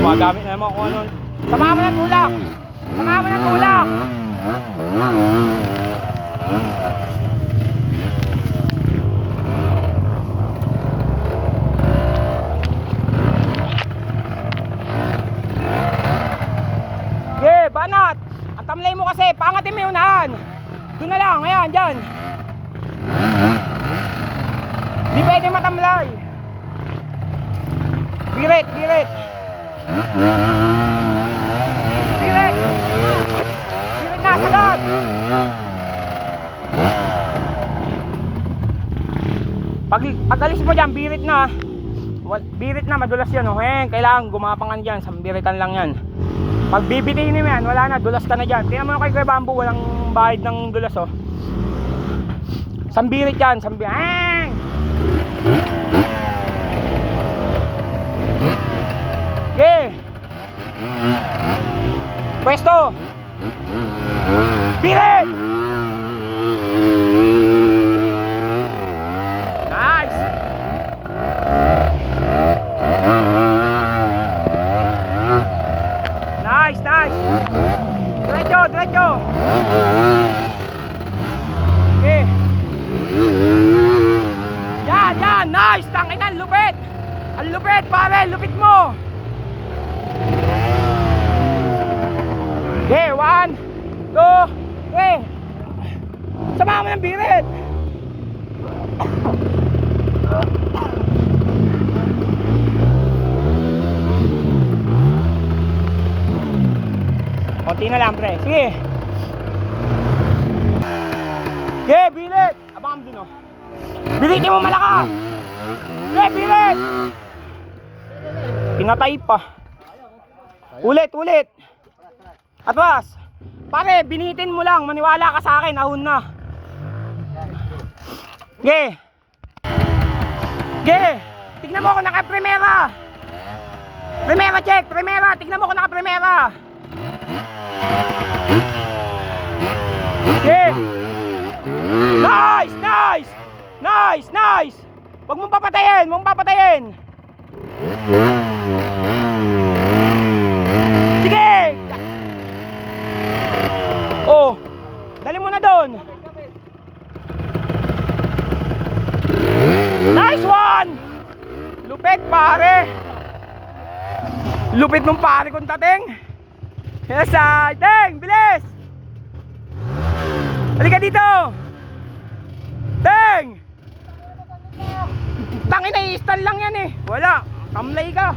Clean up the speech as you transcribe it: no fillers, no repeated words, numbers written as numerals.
Gumagamit na naman kung ano. Sama mo ng tulak! Sama mo ng tulak! Yeah, banat! Ang tamlay mo kasi, pangatin mo yung unahan. Doon na lang, ayan, dyan. Di pwede matamlay. Birit, birit. Birit. Birit na, sagad. Pag alis mo dyan, birit na. Birit na, madulas yan. Oh. Kailangan gumapangan dyan, sambiritan lang yan. Pag bibitiin mo yan, wala na, dulas ka na dyan. Tingnan mo kay Kuya Bamboo, walang bahid ng dulas. Oh. Sambirit yan, sambirit. Okay. Pwesto. Birit. Nice. Nice, nice. Diretso, diretso. Okay. Yan, yan. Nice. Tangina, lupit. Ang lupit, pare. Lupit mo. Okay, 1, 2, 3. Sama mo ng birit. Konti na lang, pre. Sige. Okay, birit. Abang din, oh. Biritin mo malakas. Okay, birit. Pinatay pa. Ulit, ulit. Atras. Pare, binitin mo lang. Maniwala ka sa akin. Ahon na. Okay. Okay. Tignan mo ako naka-primera. Primera check. Primera. Tignan mo ako naka-primera. Okay. Nice, nice. Nice, nice. Huwag mong papatayin. Huwag mong papatayin. Sige. Oh, dali mo na doon. Nice one. Lupit, pare. Lupit nung pare kong tating. Yes, Teng, bilis. Halika dito. Teng. Tangina, i-stun lang yan eh. Wala, tamlay ka.